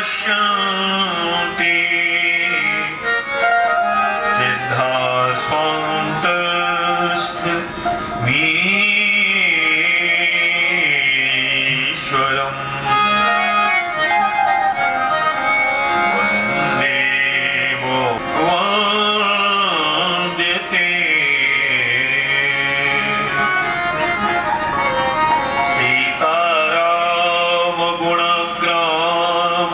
पश्यन्ति सिद्धा स्वान्तस्थमीश्वरम् वन्देवो वन्द्यते सीताराम गुणग्राम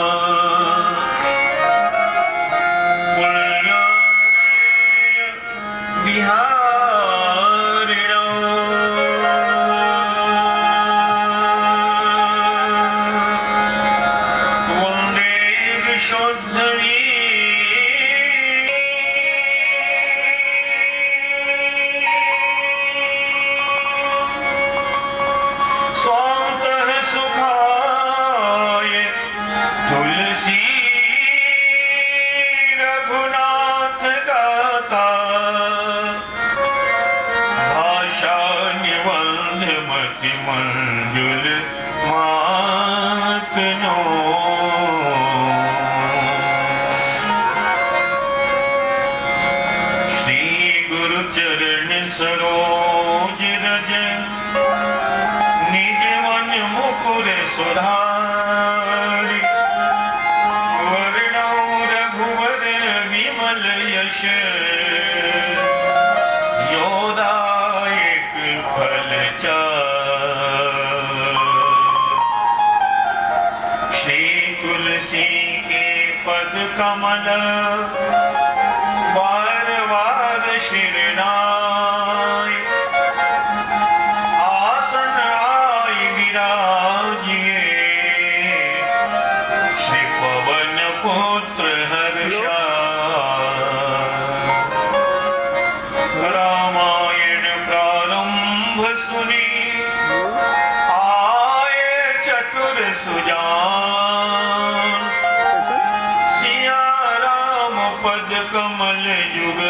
बिहारिणो वन्दे विशुद्धवी स्वान्तः सुखाय तुलसी रघुनाथ गाथा भाषान्यवन्ध्यमति मंजुल मातनो श्री गुरु चरण सरोज रज निज मन मुकुर सुधारि वरणो रघुवर विमल यश योदायक फलचारि श्री तुलसी के पद कमल बार बार शिरनाय आसन आय विराजिए श्री पवन पुत्र हर्षा रामायण प्रारंभ सुनी आए चतुर सुजान सिया राम पद कमल जुग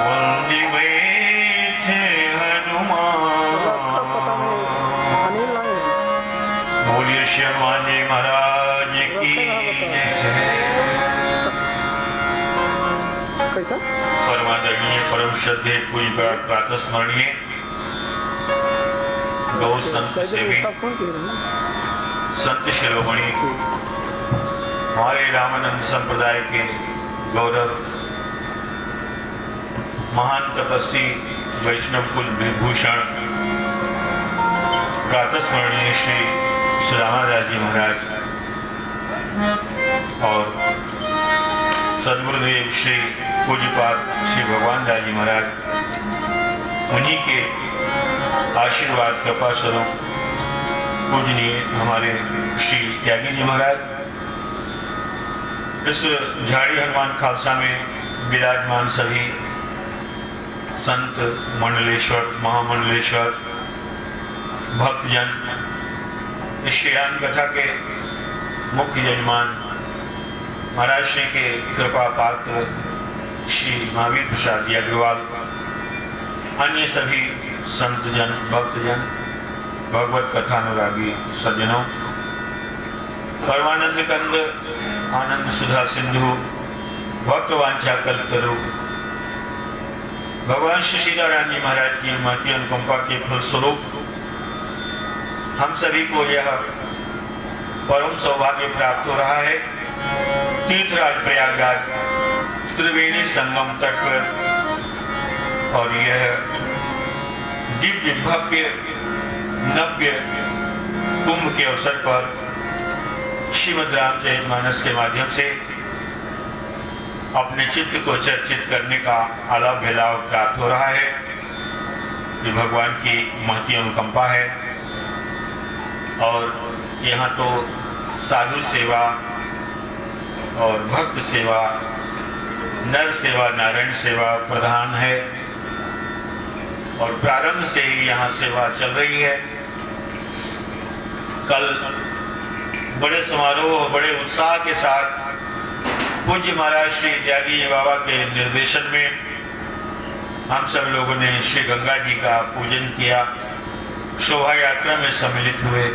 वंदे बैठे हनुमान बोलिए श्यामा जी महाराज की जय। परमादरणीय परम श्रद्धेय पूज्य प्रातः स्मरणीय गौ संत सेवी संत शिरोमणि हमारे रामानंद संप्रदाय के गौरव महान तपस्वी वैष्णव कुल विभूषण प्रातः स्मरणीय श्री सुदामादास जी महाराज और सद्गुरुदेव श्री पूज्यपाद श्री भगवान दास जी महाराज उन्हीं के आशीर्वाद कृपा स्वरूप पूजनीय हमारे श्री त्यागी जी महाराज इस झाड़ी हनुमान खालसा में विराजमान सभी संत मंडलेश्वर महामंडलेश्वर भक्तजन इस श्रीराम कथा के मुख्य यजमान महाराज श्री के कृपा पात्र श्री महावीर प्रसाद जी अग्रवाल अन्य सभी संतजन भक्तजन भगवत कथानुरागी सज्जनों परमानंद कंद आनंद सुधा सिंधु भक्तवांछा कल्पतरु भगवान श्री सीताराम जी महाराज की महती अनुकंपा के फलस्वरूप हम सभी को यह परम सौभाग्य प्राप्त हो रहा है तीर्थराज प्रयागराज त्रिवेणी संगम तट पर और यह दिव्य भव्य नव्य कुंभ के अवसर पर श्रीमद् रामचरितमानस के माध्यम से अपने चित्त को चर्चित करने का आलाप लाभ प्राप्त हो रहा है। ये भगवान की महती अनुकंपा है और यहाँ तो साधु सेवा और भक्त सेवा नर सेवा नारायण सेवा प्रधान है और प्रारंभ से ही यहाँ सेवा चल रही है। कल बड़े समारोह और बड़े उत्साह के साथ पूज्य महाराज श्री त्यागी जी बाबा के निर्देशन में हम सब लोगों ने श्री गंगा जी का पूजन किया, शोभा यात्रा में सम्मिलित हुए।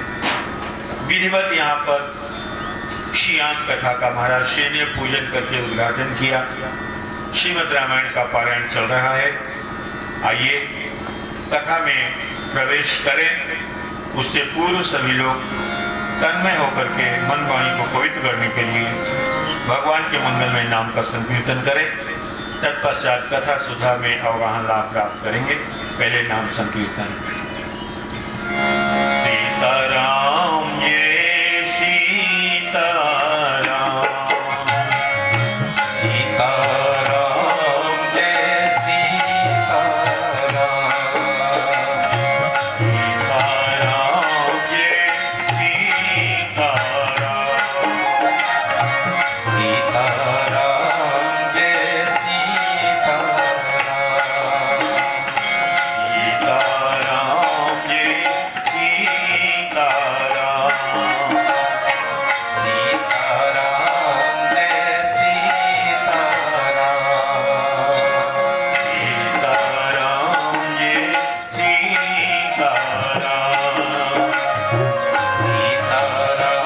विधिवत यहाँ पर श्याम कथा का महाराज श्री ने पूजन करके उद्घाटन किया। श्रीमद् रामायण का पारायण चल रहा है। आइए कथा में प्रवेश करें। उससे पूर्व सभी लोग तन्मय होकर के मन वाणी को पवित्र करने के लिए भगवान के मंगलमय नाम का संकीर्तन करें। तत्पश्चात कथा सुधा में अवगाहन लाभ प्राप्त करेंगे। पहले नाम संकीर्तन। सीताराम ये सीताराम, सीताराम जय सीताराम, सीताराम ये सीताराम, सीताराम जय सीताराम, सीताराम ये सीताराम, सीताराम जय सीताराम सीताराम, ये सीताराम, सीताराम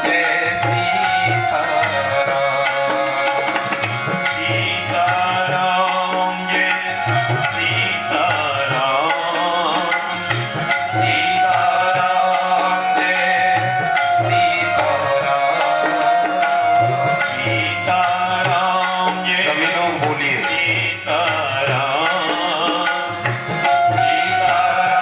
जय सीताराम, सीताराम ये सीताराम, सीताराम जय सीताराम, सीताराम ये सभी लोग बोलिए सीताराम, सीताराम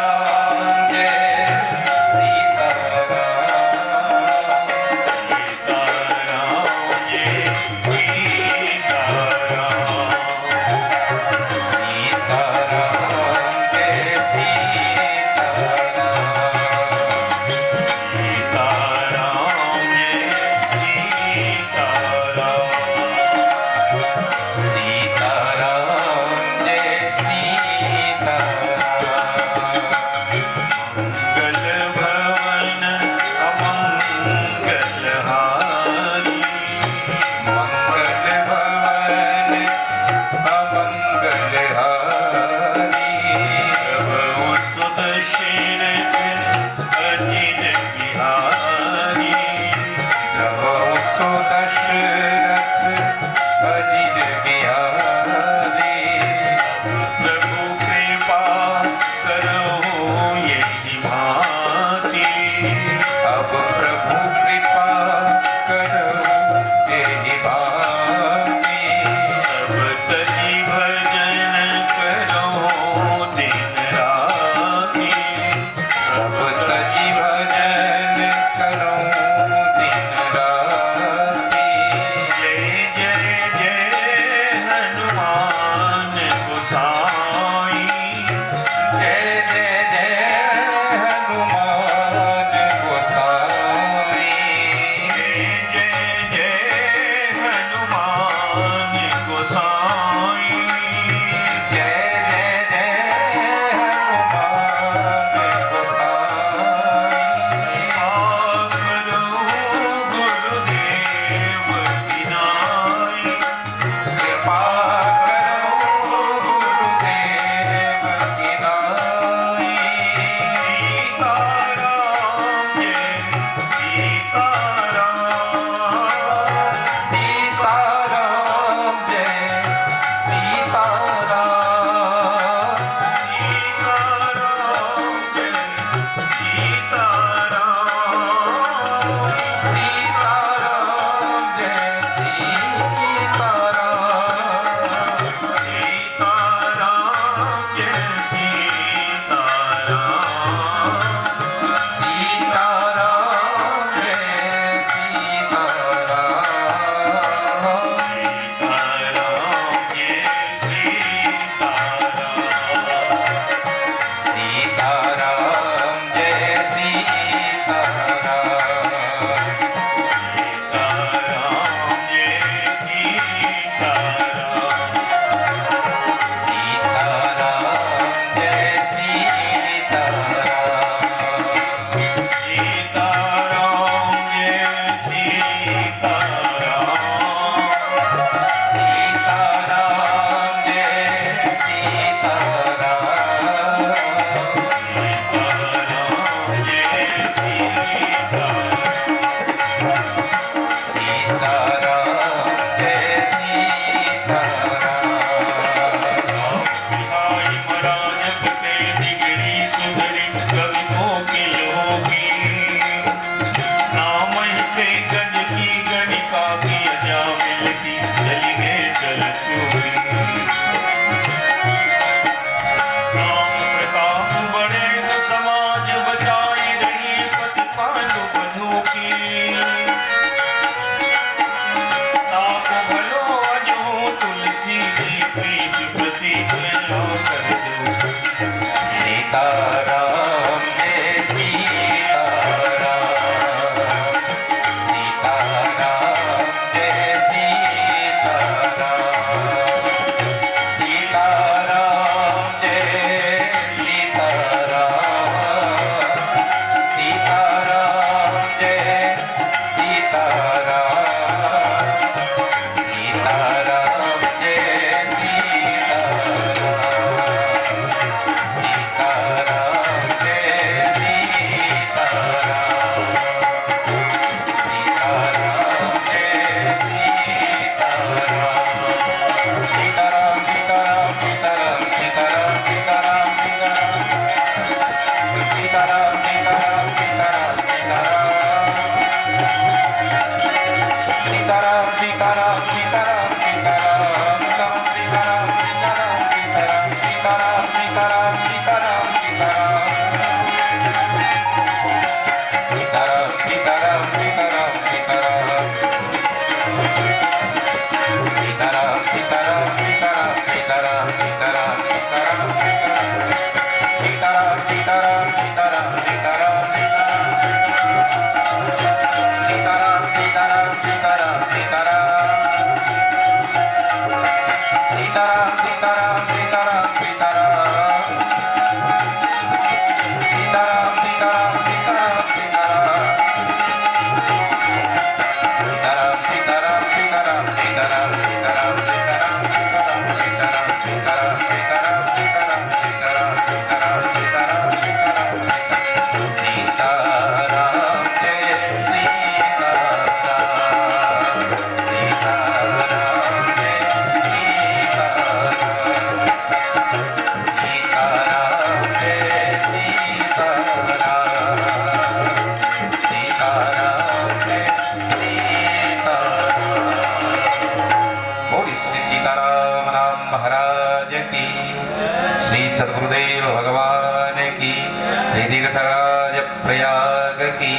तीर्थराज प्रयाग की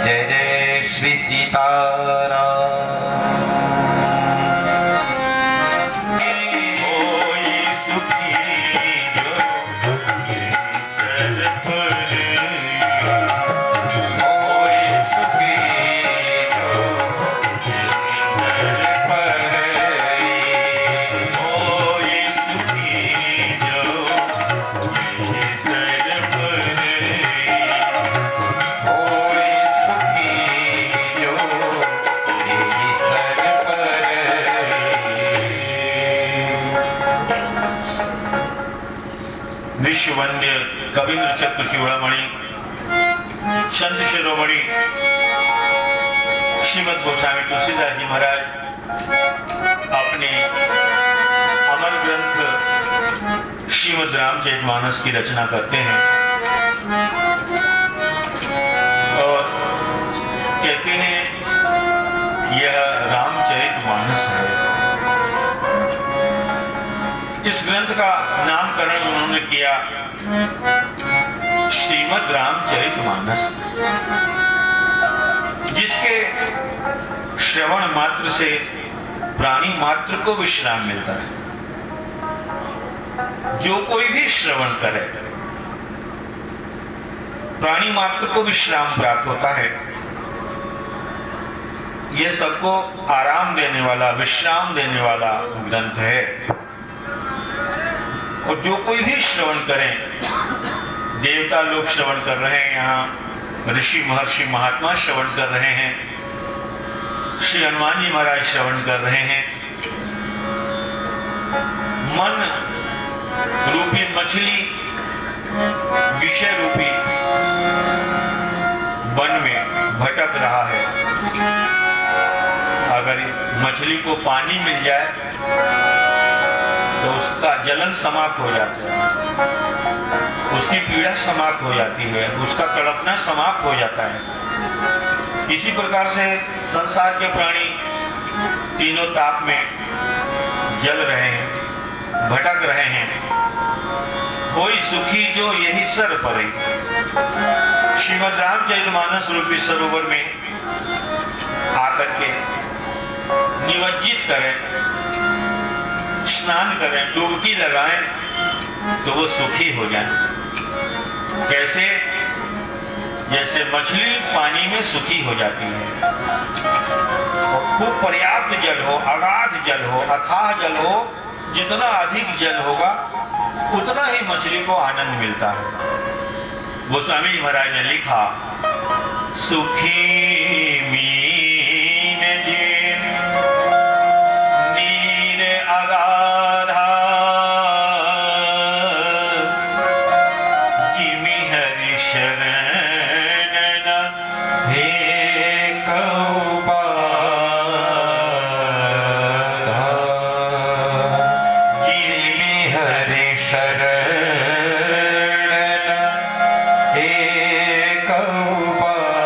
जय जय श्री सीताराम। विश्ववंद्य कविंद्र चक्र शिरोमणि संत शिरोमणि श्रीमद गोस्वामी तुलसीदास जी महाराज अपने अमर ग्रंथ श्रीमद रामचरितमानस की रचना करते हैं और कहते हैं यह रामचरितमानस है। इस ग्रंथ का नामकरण उन्होंने किया श्रीमद रामचरितमानस, जिसके श्रवण मात्र से प्राणी मात्र को विश्राम मिलता है। जो कोई भी श्रवण करे प्राणी मात्र को विश्राम प्राप्त होता है। यह सबको आराम देने वाला, विश्राम देने वाला ग्रंथ है। और जो कोई भी श्रवण करें, देवता लोग श्रवण कर रहे हैं, यहाँ ऋषि महर्षि महात्मा श्रवण कर रहे हैं, श्री हनुमान जी महाराज श्रवण कर रहे हैं। मन रूपी मछली विषय रूपी वन में भटक रहा है। अगर मछली को पानी मिल जाए तो उसका जलन समाप्त हो जाता है, उसकी पीड़ा समाप्त हो जाती है, उसका तड़पना समाप्त हो जाता है। इसी प्रकार से संसार के प्राणी तीनों ताप में जल रहे हैं, भटक रहे हैं। होई सुखी जो यही सर परे। श्रीमद रामचरितमानस रूपी सरोवर में आकर के निमज्जित करें, स्नान करें, डुबकी लगाएं तो वो सुखी हो जाए। कैसे? जैसे मछली पानी में सुखी हो जाती है और खूब पर्याप्त जल हो, अगाध जल हो, अथाह जल हो, जितना अधिक जल होगा उतना ही मछली को आनंद मिलता है। गोस्वामी जी महाराज ने लिखा, सुखी मीन जे नीर अगाधा जिमि हरि शरण हे कौबाधा जिमि हरि शरण हे कौबाधा।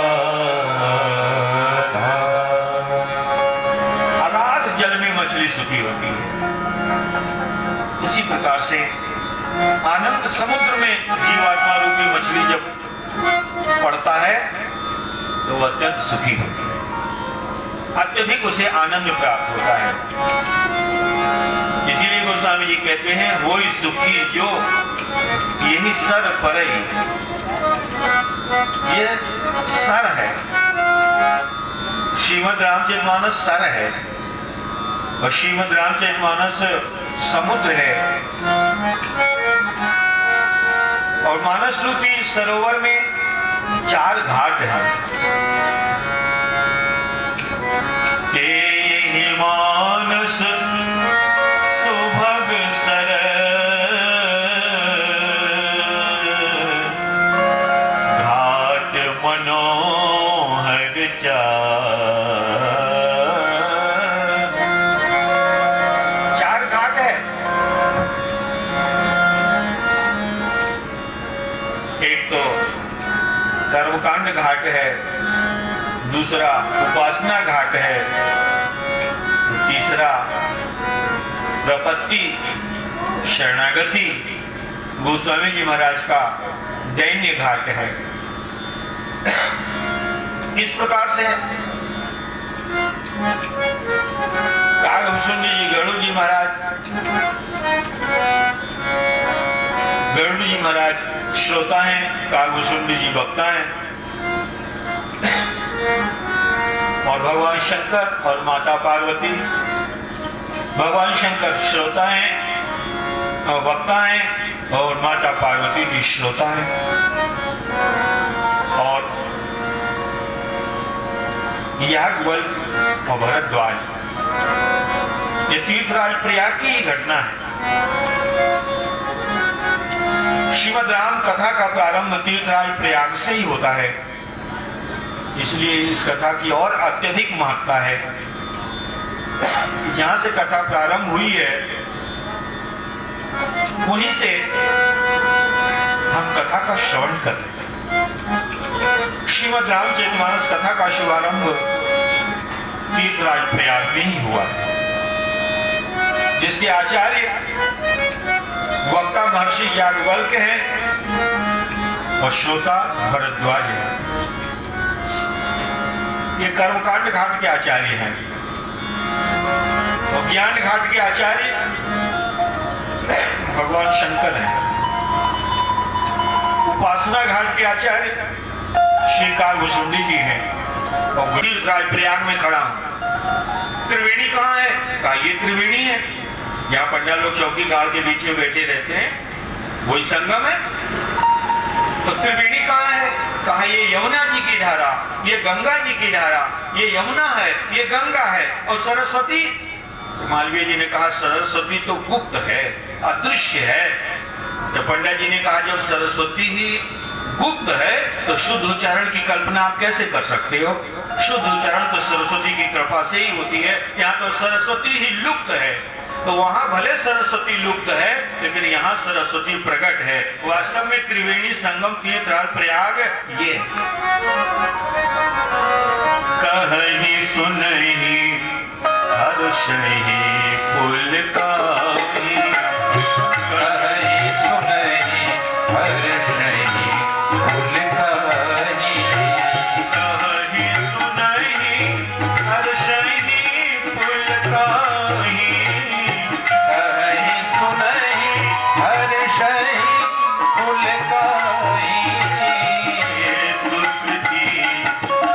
अगाध जल में मछली सुखी होती है। इसी प्रकार से आनंद समुद्र में जीवात्मा रूपी मछली जब पड़ता है तो वह अत्यंत सुखी होती है, अत्यधिक उसे आनंद प्राप्त होता है। इसीलिए गोस्वामी जी कहते हैं, वही सुखी जो यही सर परे। यह सर है, श्रीमद रामचरितमानस सर है और श्रीमद रामचरितमानस समुद्र है। और मानस रूपी सरोवर में 4 घाट हैं। ते ही मानस सुभग सर घाट मनोहर 4 घाट है। एक तो कर्मकांड घाट है, दूसरा उपासना घाट है, तीसरा प्रपत्ति शरणागति गोस्वामी जी महाराज का दैन्य घाट है। इस प्रकार से कागभूषुंडी जी गरुड़ जी महाराज श्रोता हैं, कागभूषुंडी जी वक्ता हैं, और भगवान शंकर और माता पार्वती, भगवान शंकर श्रोता हैं और वक्ता हैं, और माता पार्वती जी श्रोता हैं। और याज्ञवल्क्य और भरद्वाज, ये तीर्थराज प्रयाग की ही घटना है। श्रीमद् राम कथा का प्रारंभ तीर्थराज प्रयाग से ही होता है, इसलिए इस कथा की और अत्यधिक महत्ता है। जहां से कथा प्रारंभ हुई है वहीं से हम कथा का श्रवण कर रहे हैं। श्रीमद् रामचरितमानस कथा का शुभारंभ तीर्थराज प्रयाग में ही हुआ है, जिसके आचार्य वक्ता महर्षि याज्ञवल्क्य हैं और श्रोता भरद्वाज है। ये कर्मकांड घाट के आचार्य हैं और ज्ञान घाट के आचार्य भगवान शंकर हैं। उपासना घाट के आचार्य श्री कागभूषुंडी जी हैं। और तीर्थराज प्रयाग में खड़ा हूं। त्रिवेणी कहाँ है? कहा ये त्रिवेणी है, यहाँ पंडा लोग चौकी गाड़ के बीच में बैठे रहते हैं, वही संगम है। तो त्रिवेणी कहाँ है? कहा ये यमुना जी की धारा, ये गंगा जी की धारा, ये यमुना है, ये गंगा है। और सरस्वती, तो मालवीय जी ने कहा सरस्वती तो गुप्त है, अदृश्य है। तो पंडित जी ने कहा जब सरस्वती ही गुप्त है तो शुद्ध उच्चारण की कल्पना आप कैसे कर सकते हो? शुद्ध उच्चारण तो सरस्वती की कृपा से ही होती है। यहाँ तो सरस्वती ही लुप्त है। तो वहां भले सरस्वती लुप्त है, लेकिन यहाँ सरस्वती प्रकट है। वास्तव में त्रिवेणी संगम तीर्थराज प्रयाग ये कहीं सुनहि हर्षहि पुलकाहि, कहीं सुनहि हर्षहि पुलकाहि, कहीं सुनहि हर्षहि पुलकाहि, कहीं सुनहि हर्षहि पुलकाहि। ये सुकृति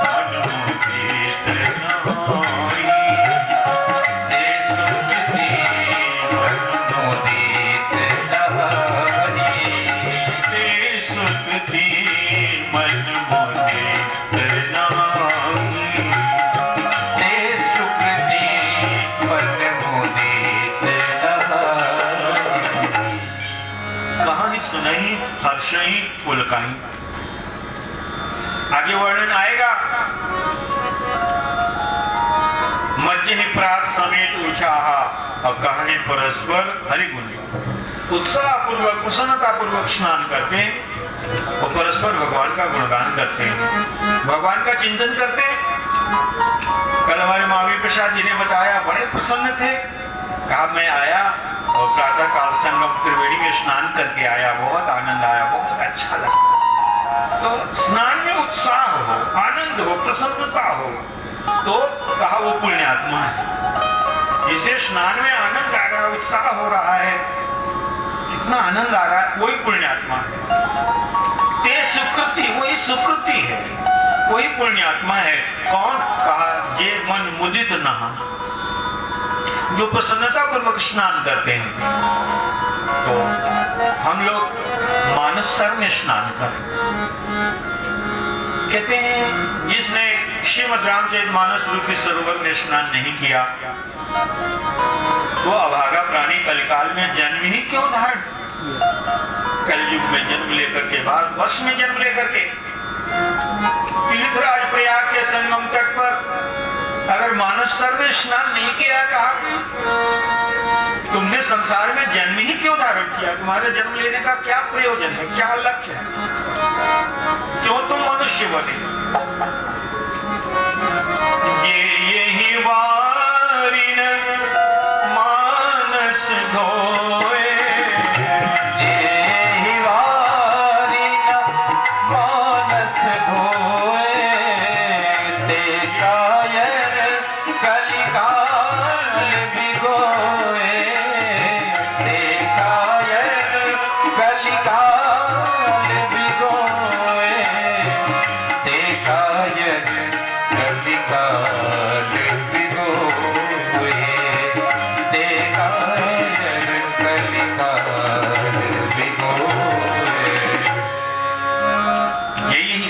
अनुदित नाहि, ये सुकृति अनुदित नाहि, ये सुकृति मनमोदित नाहि, ते सुकृति मनमोदित नाहि। कहानी सुनहि हर्षहि पुलकाहि। आगे वर्णन आएगा। मज्ज ही प्रात समेत उछाहा और कहानी परस्पर हरिगुण, उत्साह पूर्वक प्रसन्नता पूर्वक स्नान करते और परस्पर भगवान का गुणगान करते हैं, भगवान का चिंतन करते हैं। कल हमारे महावीर प्रसाद जी ने बताया, बड़े प्रसन्न थे। कहा मैं आया और प्रातः काल संगम त्रिवेणी में स्नान करके आया, बहुत आनंद आया, बहुत अच्छा लगा। तो स्नान में उत्साह हो, आनंद हो, प्रसन्नता हो, तो कहा वो पुण्यात्मा है। जिसे स्नान में आनंद आ रहा है, उत्साह हो रहा है, कितना आनंद आ रहा है, वही पुण्यात्मा है। ते सुकृति, वही सुकृति है, वही पुण्यात्मा है। कौन? कहा जे मन मुदित नहा, जो प्रसन्नता पूर्वक स्नान करते हैं। तो हम लोग मानससर में स्नान करें। कहते हैं जिसने श्रीमद् रामचरितमानस रूपी सरोवर में स्नान नहीं किया वो अभागा प्राणी कलिकाल में जन्म ही क्यों धारण? कलयुग में जन्म लेकर के, भारतवर्ष में जन्म लेकर के, तीर्थराज प्रयाग के संगम तट पर अगर मानससर में स्नान नहीं किया, कहा तुमने संसार में जन्म ही क्यों धारण किया? तुम्हारे जन्म लेने का क्या प्रयोजन है, क्या लक्ष्य है? क्यों तुम मनुष्य बने? ये यही वारिन मानस धोए, जे वारिन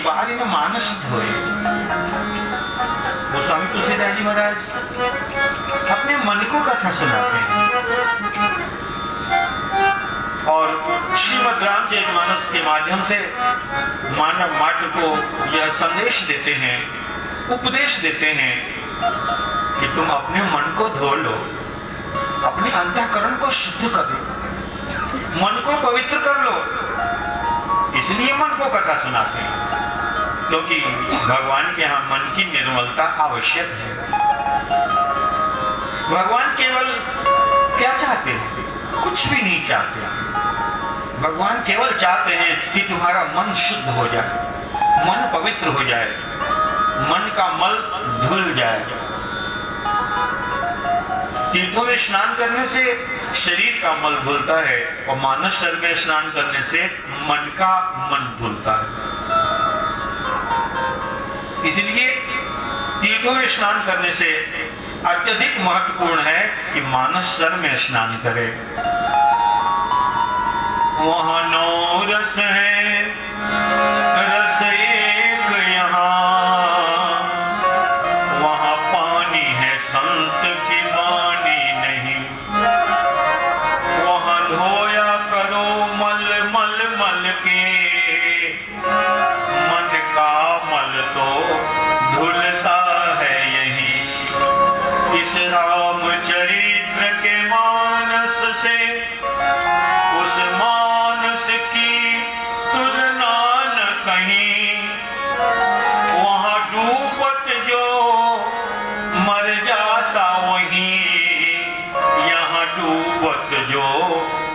बाहर इन मानस धोए। वो स्वामी तुलसीदास जी महाराज अपने मन को कथा सुनाते हैं और श्रीमद् रामचरितमानस के माध्यम से मानव मात्र को यह संदेश देते हैं, उपदेश देते हैं कि तुम अपने मन को धो लो, अपने अंतःकरण को शुद्ध कर लो, मन को पवित्र कर लो। इसलिए मन को कथा सुनाते हैं, क्योंकि भगवान के यहाँ मन की निर्मलता आवश्यक है। भगवान केवल क्या चाहते हैं? कुछ भी नहीं चाहते। भगवान केवल चाहते हैं कि तुम्हारा मन शुद्ध हो जाए, मन पवित्र हो जाए, मन का मल धुल जाए। तीर्थों में स्नान करने से शरीर का मल धुलता है और मानस सर में स्नान करने से मन का मन धुलता है। इसलिए तीर्थों में स्नान करने से अत्यधिक महत्वपूर्ण है कि मानस सर में स्नान करें। वहां 9 रस है, रस एक यहाँ, वहां पानी है संत की वाणी नहीं। वहां धोया करो मल मल मल के, मन का मल तो धुलता है यही। इस रामचरित्र के मानस से उस मानस की तुलना न कहीं। वहां डूबत जो मर जाता वहीं, यहाँ डूबत जो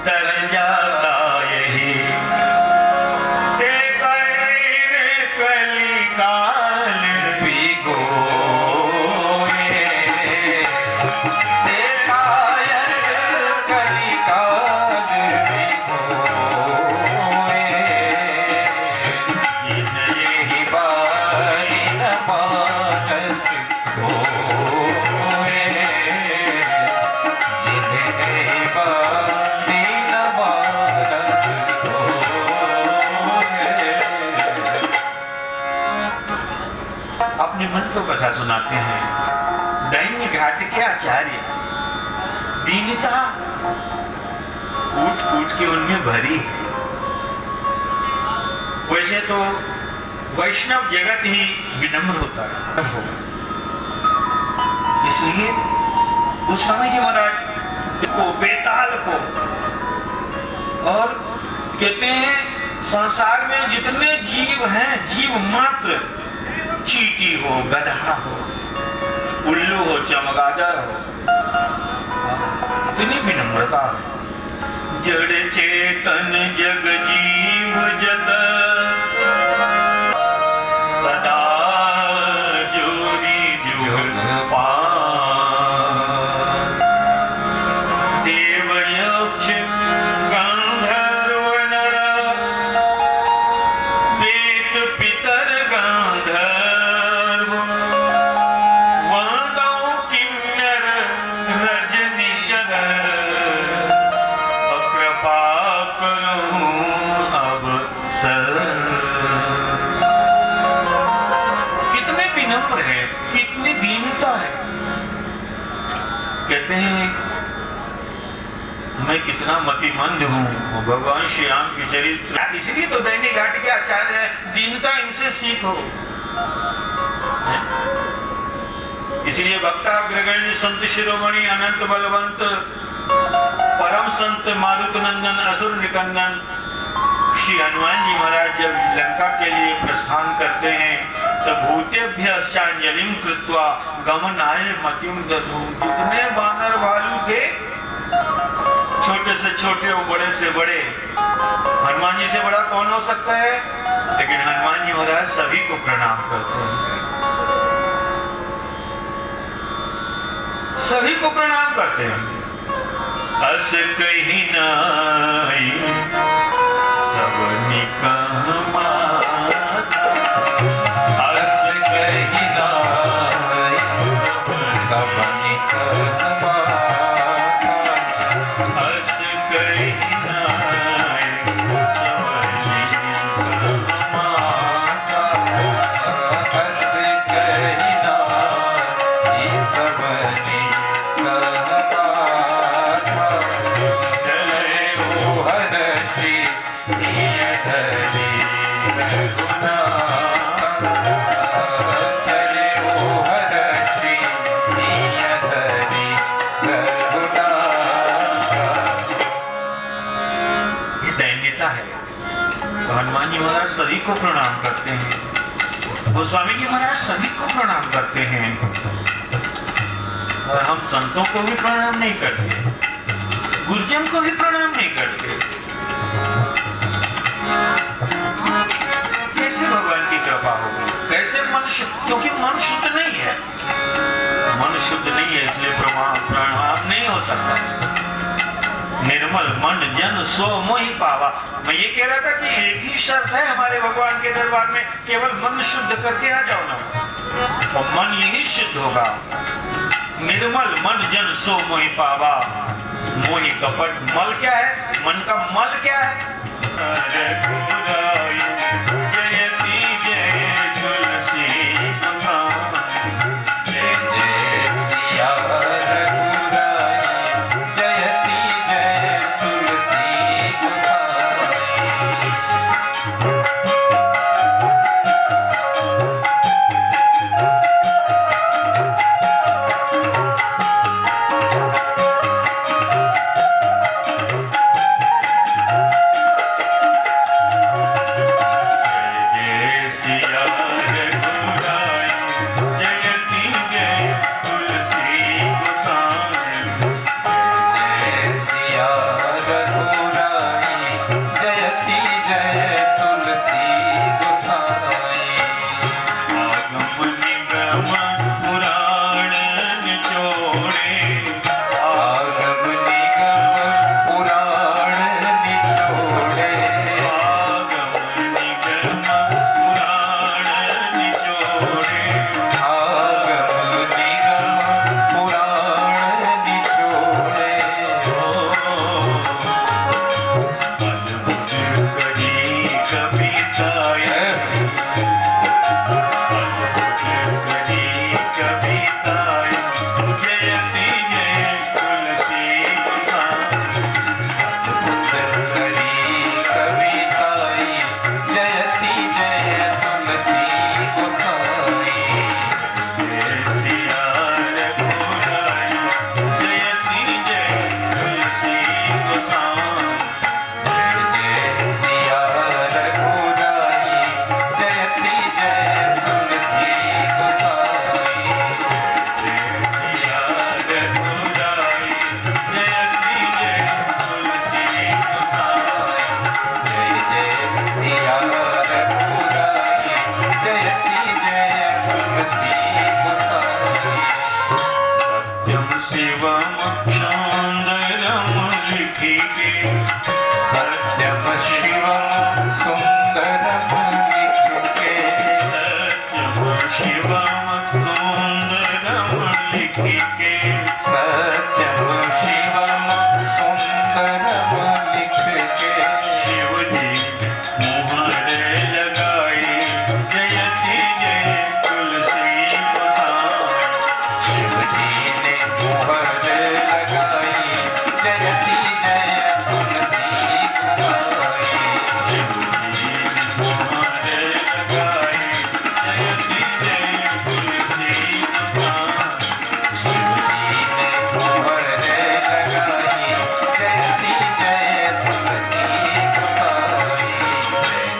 तर जाता यही। ते कैर कलिकाल भिगोए, ते कायर कलिकाल भिगोए। यही बारी न मानस धोए, जिन्हें बारी न मानस धोए। अपने मन को कथा सुनाते हैं। दैन्य घाट के आचार्य दीनता कूट कूट के उनमें भरी है। वैसे तो वैष्णव जगत ही विनम्र होता है, इसलिए गोस्वामी जी महाराज को, बेताल को, और कहते हैं संसार में जितने जीव हैं, जीव मात्र, चींटी हो, गधा हो, उल्लू हो, चमगादड़ हो, इतनी विनम्रता है। जड़ चेतन जग जीव जत सदा जोरी जुग पार। देव यक्ष गंधर्व नर, प्रेत पितर गांधर्व, वादौ किन्नर रजनी चर, कृपा करूं अब सर। कितने विनम्र है, कितनी दीनता है। कहते हैं मैं कितना मतिमंद हूँ, भगवान श्री राम के चरित्र। इसलिए तो दैनिक घाट के आचार्य है, दीनता इनसे सीखो। इसलिए भक्ताग्रगण्य संत शिरोमणि अनंत बलवंत परम संत मारुत नंदन असुर निकंदन श्री हनुमान जी महाराज जब लंका के लिए प्रस्थान करते हैं तो भूतेभ्यश्चांजलिं कृत्वा गमनाय मतिं दधु। जितने बानर भालू थे, छोटे से छोटे और बड़े से बड़े, हनुमान जी से बड़ा कौन हो सकता है? लेकिन हनुमान जी महाराज सभी को प्रणाम करते हैं, सभी को प्रणाम करते हैं। अस कहीं नाई सब निकमाता, अस कहीं नाई सब निकमाता, अस कहीं नाई सब निकमाता। चले ओ हर्षि नियतरि रघुनाथा। ये दैन्यता है। तो हनुमान जी महाराज सभी को प्रणाम करते हैं, गोस्वामी जी महाराज सभी को प्रणाम करते हैं, और हम संतों को भी प्रणाम नहीं करते, गुरुजन को भी प्रणाम नहीं करते। कैसे भगवान की कृपा होगी? कैसे मन शुद्ध? क्योंकि मन शुद्ध नहीं है, मन शुद्ध नहीं है, इसलिए प्रणाम नहीं हो सकता। निर्मल मन जन सो मोहि पावा। मैं ये कह रहा था कि एक ही शर्त है हमारे भगवान के दरबार में, केवल मन शुद्ध करके आ जाओ ना, और मन यही शुद्ध होगा। निर्मल मन जन सो मोहि पावा। मोहि कपट मल क्या है? मन का मल क्या है? जयति जय तुलसी जय जय सिया रघुराई जयति जय तुलसी गोसाई। सत्यम शिवम सुंदरम लिखके। सत्यम शिवम सुंदरम लिखके। सत्यम शिवम सुंदरम लिखके। शिव जी मुहर लगाई जयति जय तुलसी गोसाई। शिव जी ने मुहर लगाई जयति जय तुलसी गोसाई। शिव जी मुहर लगाई जयति जय तुलसी गोसाई। शिव जी ने मुहर लगाई जयति जय तुलसी गोसाई।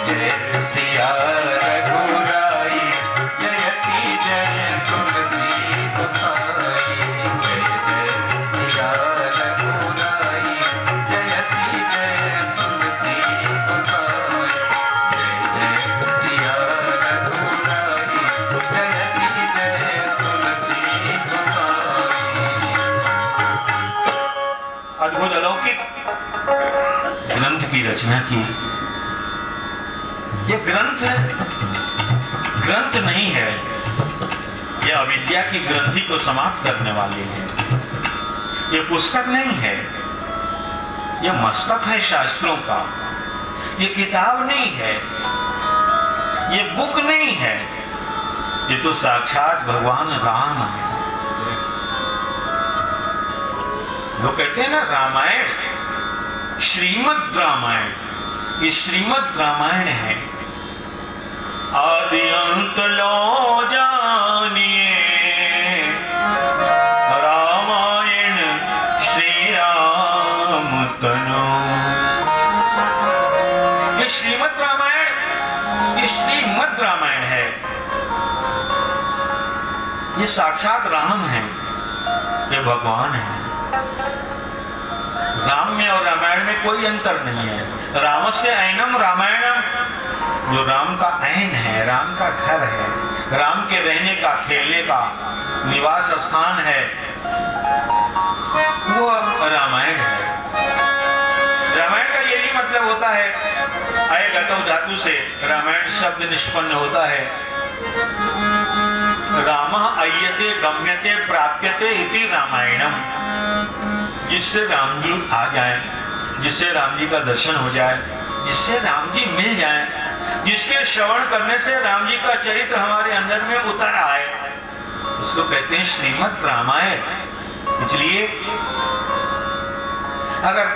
जय जय सिया रघुराई जयति जय तुलसी गोसाई। जय जय सिया रघुराई जयति जय तुलसी गोसाई। जय जय सिया रघुराई जयति जय तुलसी गोसाई। अद्भुत अलौकिक ग्रंथ की रचना की। ये ग्रंथ नहीं है, यह अविद्या की ग्रंथि को समाप्त करने वाली है। ये पुस्तक नहीं है, यह मस्तक है शास्त्रों का। ये किताब नहीं है, ये बुक नहीं है, ये तो साक्षात भगवान राम है। लोग कहते हैं ना रामायण, श्रीमद् रामायण, ये श्रीमद् रामायण है। आदि अंत लो जानिए, रामायण श्री राम तनु। ये श्रीमद् रामायण, ये श्रीमद् रामायण है, ये साक्षात राम है, ये भगवान है। राम में और रामायण में कोई अंतर नहीं है। रामस्य ऐनम रामायणम, जो राम का ऐन है, राम का घर है, राम के रहने का, खेलने का निवास स्थान है, वो रामायण है। रामायण का यही मतलब होता है, अय गतौ धातु से रामायण शब्द निष्पन्न होता है। रामः अय्यते गम्यते प्राप्यते इति रामायणम, जिससे राम जी आ जाए, जिससे राम जी का दर्शन हो जाए, जिससे राम जी मिल जाए, जिसके श्रवण करने से राम जी का चरित्र हमारे अंदर में उतर आए, उसको कहते हैं श्रीमद् रामायण। इसलिए अगर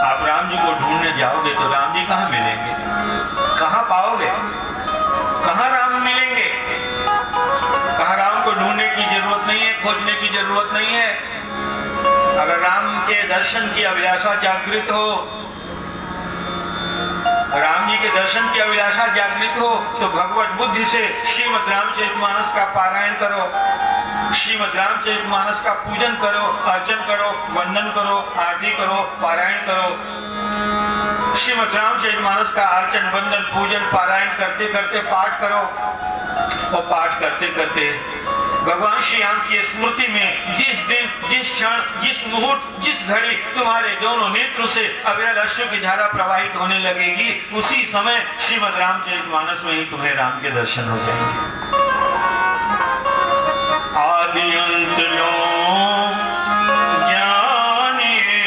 आप राम जी को ढूंढने जाओगे तो राम जी कहाँ मिलेंगे, कहाँ पाओगे, कहाँ राम मिलेंगे? कहाँ राम को ढूंढने की जरूरत नहीं है, खोजने की जरूरत नहीं है। अगर राम के दर्शन की अभिलाषा जागृत हो, राम जी के दर्शन की अभिलाषा जागृत हो, तो भगवत बुद्धि से श्रीमद् रामचरितमानस का पारायण करो, श्रीमद् रामचरितमानस का पूजन करो, अर्चन करो, वंदन करो, आरती करो, पारायण करो। श्रीमद् रामचरितमानस का अर्चन, वंदन, पूजन, पारायण करते करते पाठ करो, और पाठ करते करते भगवान श्री राम की स्मृति में जिस दिन, जिस क्षण, जिस मुहूर्त, जिस घड़ी तुम्हारे दोनों नेत्रों से अविरल अश्रु की धारा प्रवाहित होने लगेगी, उसी समय श्रीमद् रामचरितमानस में ही तुम्हें राम के दर्शन हो जाएंगे। आदि अंत लो जानिए,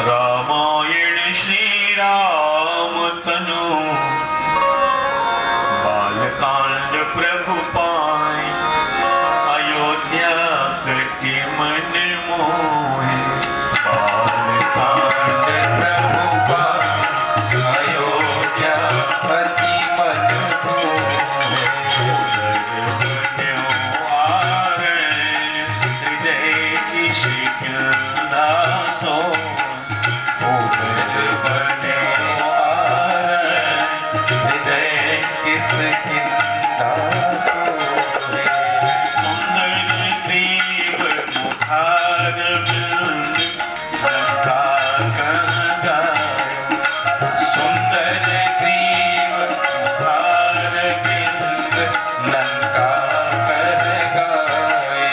रामायण श्री राम तनु। बालकांड प्रभु पाए, अयोध्या कटी मन मोहे। बालकांड प्रभु पाए, अयोध्या कटी मन मोहे। हृदय की शिकंदा सो, उदर बने हृदय किस किंदा सोहे। सुंदर ग्रीव मुखार बिंद, लंका कहाँ गायो। सुंदर ग्रीव मुखार बिंद, लंका कर गाए।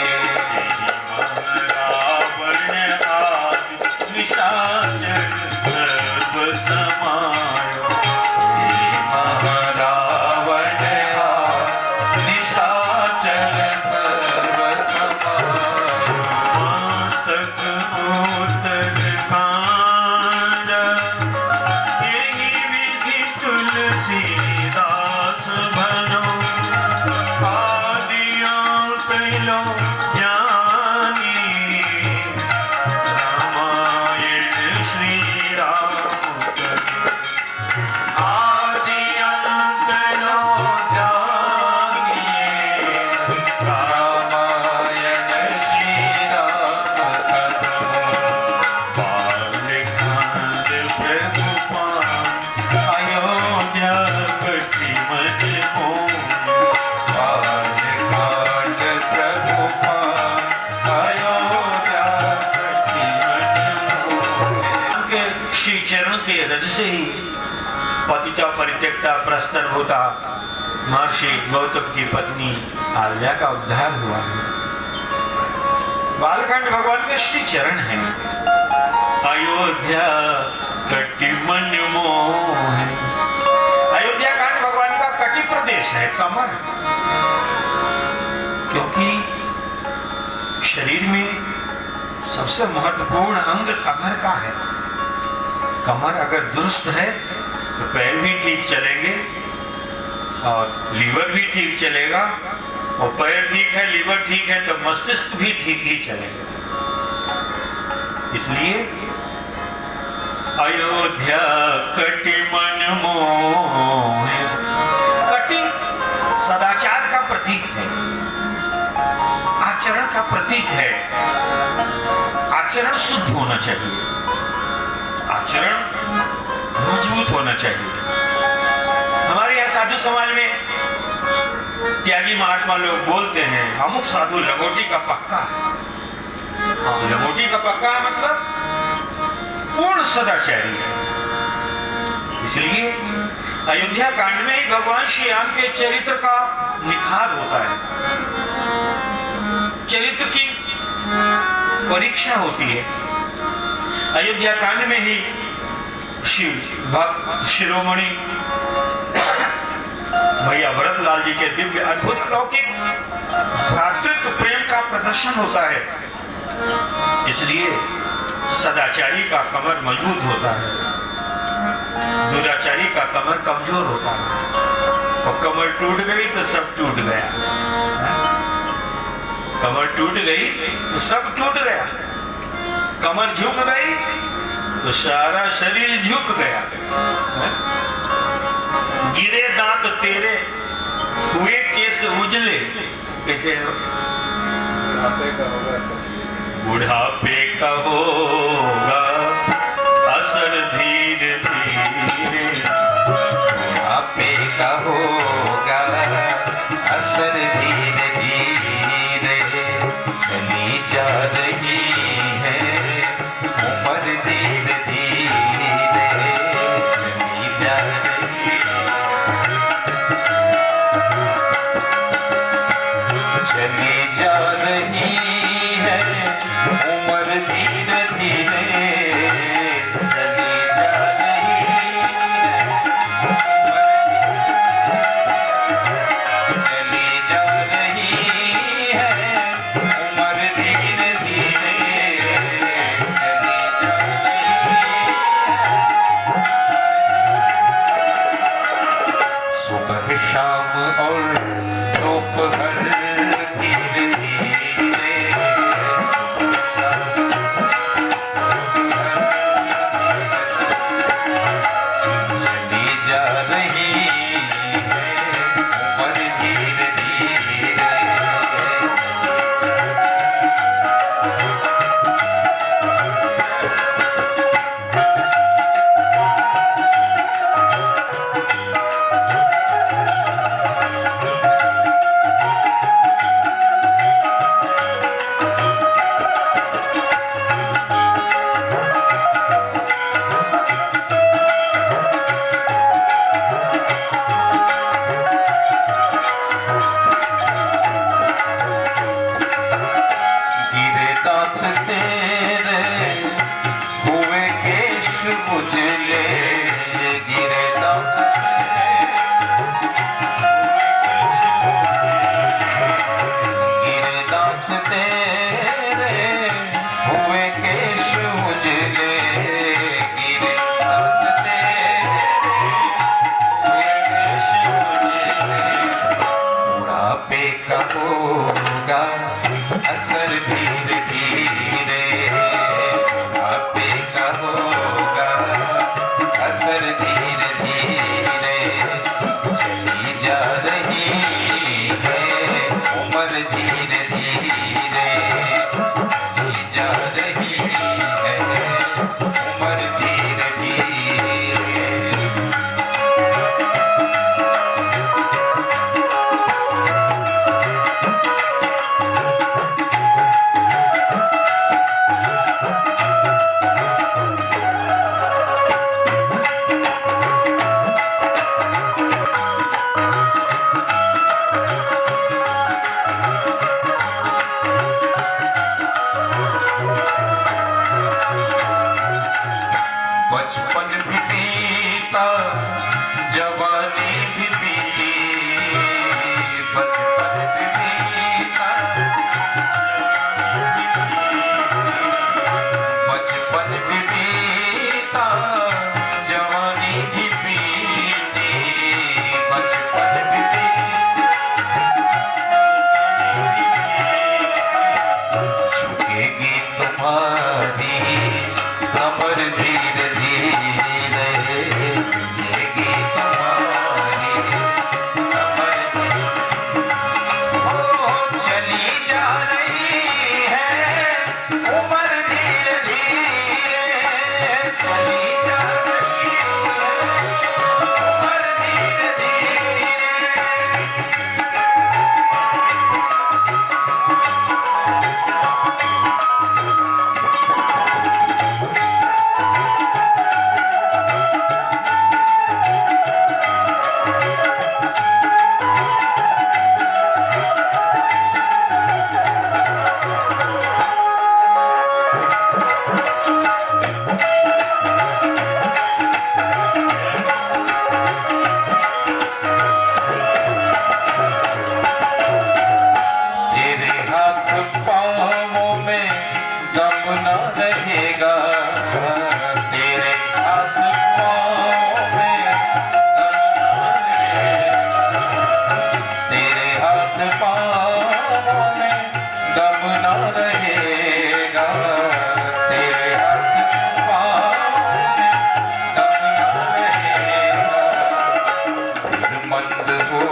रावण आदि निशाचर सर्व समायो। महारावण निशाचर सर्व समायो। मस्तक उत्तर कांड, यही विधि तुलसीदास भनो। आदि अंत लो जानी, रामायण श्री राम तनु। आदि अंत लो जानिए, रामायण श्री राम तनु। बालकांड प्रभु पाए, अयोध्या कटी मन मोहे। बालकांड प्रभु पाए, अयोध्या कटी मन मोहे। के श्री चरण के रज से ही पतिता परित्यक्ता प्रस्तरभूता महर्षि गौतम की पत्नी आल्या का उद्धार हुआ है। बालकांड भगवान के श्री चरण हैं। अयोध्या कटी मन मोहे। अयोध्या कांड भगवान का कटी प्रदेश है, कमर, क्योंकि शरीर में सबसे महत्वपूर्ण अंग कमर का है। कमर अगर दुरुस्त है तो पैर भी ठीक चलेंगे और लीवर भी ठीक चलेगा, और पैर ठीक है, लीवर ठीक है, तो मस्तिष्क भी ठीक ही चलेगा। इसलिए अयोध्या कटि मन मोहे। कटि सदाचार का प्रतीक है, आचरण का प्रतीक है। आचरण शुद्ध होना चाहिए, आचरण मजबूत होना चाहिए। हमारे यहाँ साधु समाज में त्यागी महात्मा लोग बोलते हैं अमुक साधु लंगोटी का पक्का है। हाँ, लंगोटी का पक्का है मतलब पूर्ण सदाचारी है। इसलिए अयोध्या कांड में ही भगवान श्री राम के चरित्र का निखार होता है, चरित्र की परीक्षा होती है। अयोध्या कांड में ही शिव भक्त शिरोमणि भैया भरतलाल जी के दिव्य अद्भुत अलौकिक भ्रातृत्व प्रेम का प्रदर्शन होता है। इसलिए सदाचारी का कमर मजबूत होता है, दुराचारी का कमर कमजोर होता है। और कमर टूट गई तो सब टूट गया, कमर टूट गई तो सब टूट गया। कमर झुक गई तो सारा शरीर झुक गया। गिरे दांत तेरे हुए केस उजले, कैसे बुढ़ापे का होगा असर धीरे धीरे, बुढ़ापे का होगा असर धीरे धीरे, चली जा रही है उम्र धीरे धीरे, चली जा रही चली जा रही है उम्र धीरे धीरे, चली जा रही चली जा रही है उम्र धीरे धीरे, चली जा रही। सुबह शाम और दोपहर धीरे धीरे, चली जा रही है उम्र धीरे धीरे। गिरे दांत तेरे हुए केश उजले, गिरे दांत गिरे दांत तेरे हुए केश उजले, गिरे दांत तेरे हुए केश उजले, बुढ़ापे का होगा असर धीरे धीरे, बुढ़ापे का होगा असर धीरे धीरे, चली जा रही है उम्र धीरे धीरे, चली जा रही है उम्र धीरे धीरे। बचपन भी बीता जवानी भी बीती, बचपन भी बीता बचपन भी बीता जवानी भी बीती, बचपन भी झुकेगी तुम्हारी कमर धीरे धीरे,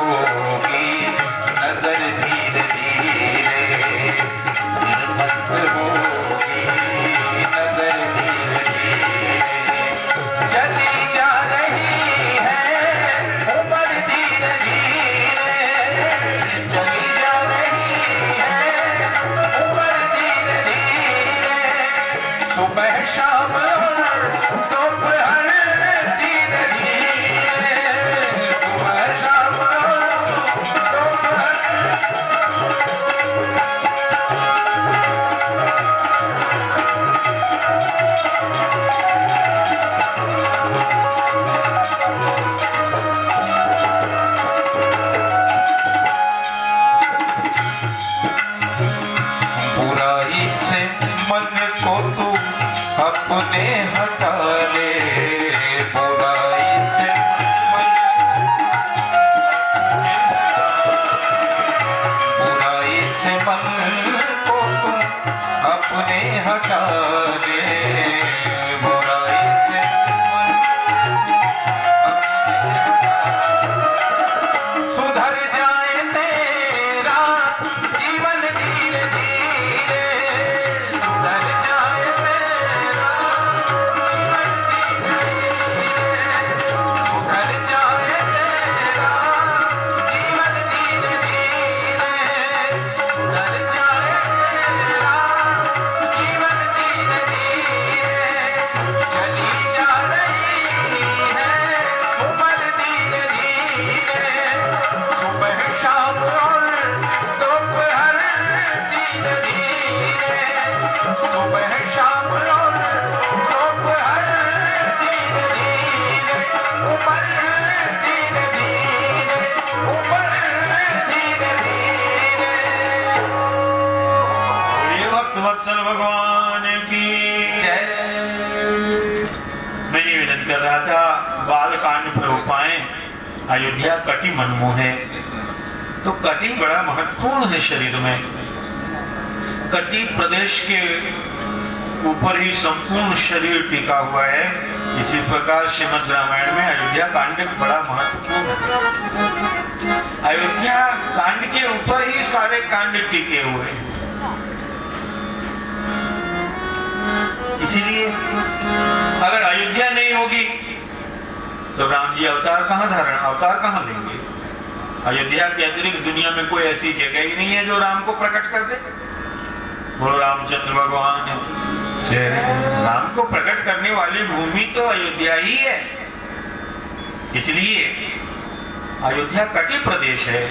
होगी नजर धीरे धीरे, फिर मस्त होगी नजर धीरे धीरे। चली जा रही है उम्र धीरे धीरे, चली जा रही है उम्र धीरे धीरे। सुबह शाम दोपहर धीरे धीरे, सुबह शाम दोपहर। बुराई से मन को तू अपने हटा ले, बुराई से मन, बुराई से मन को तू अपने हटा ले, बुराई से मन अपने सुधर जाए तेरा जीवन धीरे धीरे, सुधर जाए तेरा जीवन धीरे धीरे, सुधर जाए तेरा जीवन धीरे धीरे, सुधर जाए तेरा जीवन धीरे धीरे। चली जा रही है उम्र धीरे धीरे, सुबह शाम और दोपहर धीरे धीरे, सुबह शाम और दोपहर धीरे धीरे। उम्र धीरे धीरे, उम्र धीरे धीरे। बोलिए भक्त वत्सल भगवान की जय। मैं निवेदन कर रहा था बालकांड प्रभु पाए अयोध्या कटी मनमोह है, तो कटी बड़ा महत्वपूर्ण है शरीर में। कटी प्रदेश के ऊपर ही संपूर्ण शरीर टिका हुआ है। इसी प्रकार श्रीमद् रामायण में अयोध्या कांड बड़ा महत्वपूर्ण है। अयोध्या कांड के ऊपर ही सारे कांड टिके हुए हैं। इसीलिए अगर अयोध्या नहीं होगी तो राम जी अवतार कहां लेंगे? अयोध्या के अतिरिक्त दुनिया में कोई ऐसी जगह ही नहीं है जो राम को प्रकट कर दे। बोलो रामचंद्र भगवान जय। राम को प्रकट करने वाली भूमि तो अयोध्या ही है। इसलिए अयोध्या कटी प्रदेश है।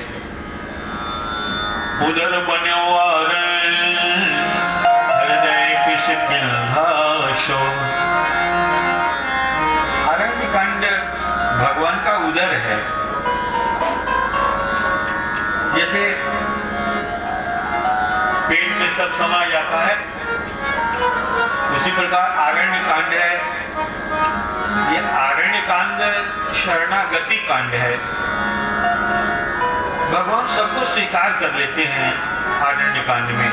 उधर बन्यो हृदय किसो। अरण्य कांड भगवान का उदर है। जैसे पेट में सब समा जाता है, उसी प्रकार आरण्य कांड है। ये आरण्य कांड शरणागति कांड है। भगवान सबको स्वीकार कर लेते हैं आरण्य कांड में।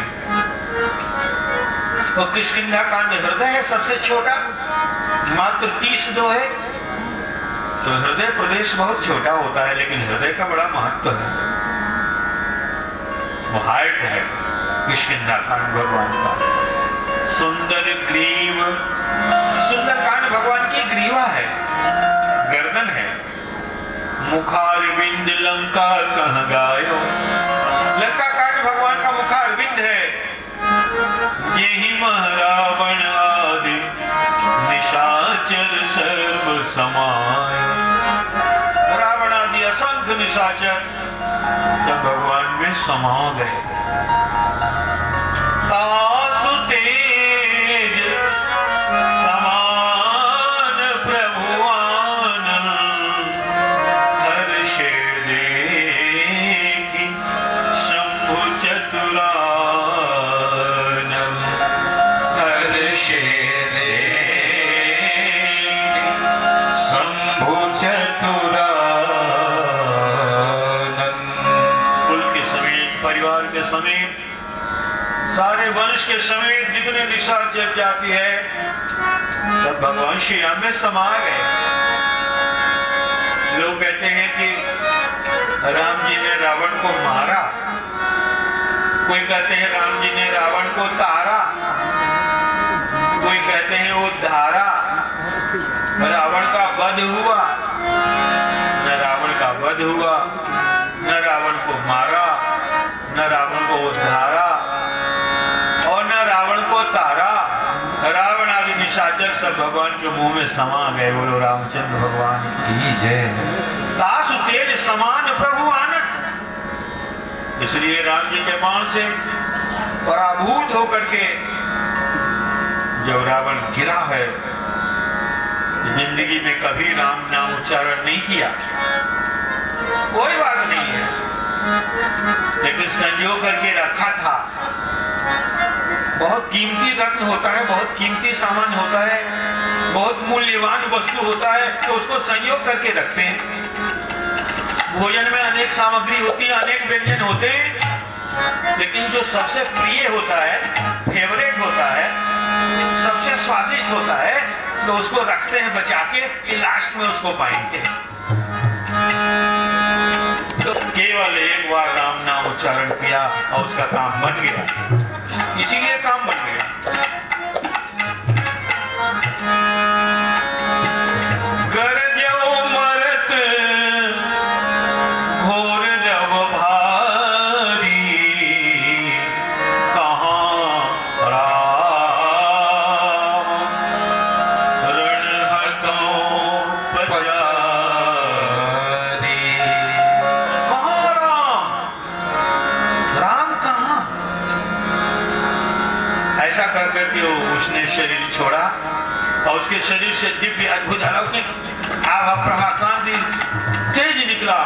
और किष्किंधा कांड हृदय है सबसे छोटा, मात्र 32 है। तो हृदय प्रदेश बहुत छोटा होता है, लेकिन हृदय का बड़ा महत्व है। वो हार्ट है किष्किंधा कांड भगवान का। सुंदर ग्रीव, सुंदर कांड भगवान की ग्रीवा है, गर्दन है। मुखारविंद लंका कह गायो, लंका कांड भगवान का मुखारविंद है। यही महारावण आदि निशाचर सर्व समाय। रावण आदि असंख्य निशाचर सब भगवान में समा गए। आसु तेज समान प्रभुवान, हर्ष देखी शंभु चतुरानन। हर्ष देखी शंभु चतुरानन। कुल के समेत, परिवार के समेत, सारे वंश के समेत जितने निशाचर जाति है, सब भगवान श्री राम में समा गए। लोग कहते हैं कि राम जी ने रावण को मारा, कोई कहते हैं राम जी ने रावण को तारा, कोई कहते हैं वो धारा। रावण का वध हुआ, न रावण का वध हुआ, न रावण को मारा, न रावण को उद्धारा और न रावण को तारा। रावण आदि निशाचर सब भगवान के मुंह में समा गए। बोलो रामचंद्र भगवान की जय। तासु तेज समान प्रभु आनत। इसलिए राम जी के बाण से पराभूत होकर के जब रावण गिरा है, जिंदगी में कभी राम नाम उच्चारण नहीं किया, कोई बात नहीं है, लेकिन संजो करके रखा था। बहुत कीमती रत्न होता है, बहुत कीमती सामान होता है, बहुत मूल्यवान वस्तु होता है, तो उसको संयोग करके रखते हैं। भोजन में अनेक सामग्री होती है, अनेक व्यंजन होते हैं, लेकिन जो सबसे प्रिय होता है, फेवरेट होता है, सबसे स्वादिष्ट होता है, तो उसको रखते हैं बचा के कि लास्ट में उसको पाएंगे। तो केवल एक बार राम नाम उच्चारण किया और उसका काम बन गया, इसीलिए काम बन गया। गरजो मरत घोर रव भारी, कहाँ राम रण हतों पचारी। कहाँ राम, राम कहाँ? ऐसा कर करके उसने शरीर छोड़ा और उसके शरीर से दिव्य अद्भुत अलौकिक आभा प्रभा कांति तेज निकला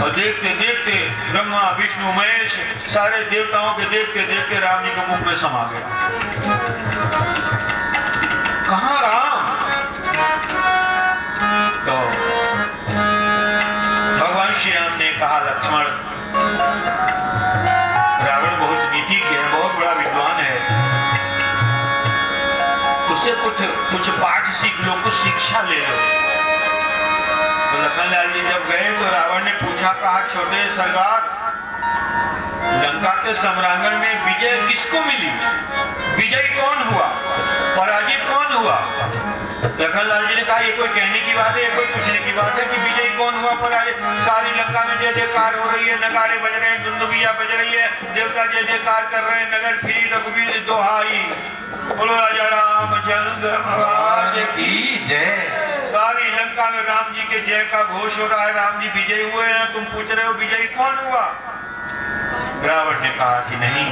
और देखते देखते ब्रह्मा विष्णु महेश सारे देवताओं के देखते देखते राम जी के मुख में समा गया। कहाँ राम? तो भगवान श्री राम ने कहा, लक्ष्मण, रावण बहुत नीतिज्ञ है, बहुत बड़ा विद्वान है, उससे कुछ पाठ सीख लो, कुछ शिक्षा ले लो। तो लखनलाल जी जब गए तो रावण ने पूछा, कहा, छोटे सरदार, लंका के सम्रांगण में विजय किसको मिली? विजयी कौन हुआ? पराजित कौन हुआ? लखनलाल जी ने कहा, ये कोई कहने की बात है, ये कोई पूछने की बात है कि विजयी कौन हुआ, पराजित? सारी लंका में जय जयकार हो रही है, नगाड़े बज रहे हैं, दुंदुभिया बज रही है, देवता जय जयकार कर रहे हैं, नगर फिरी रघुवीर दोहाई, बोलो राजा रामचंद्र भगवान की जय। सारी लंका में राम जी के जय का घोष हो रहा है, राम जी विजयी हुए हैं, तुम पूछ रहे हो विजयी कौन हुआ? रावण ने कहा कि नहीं,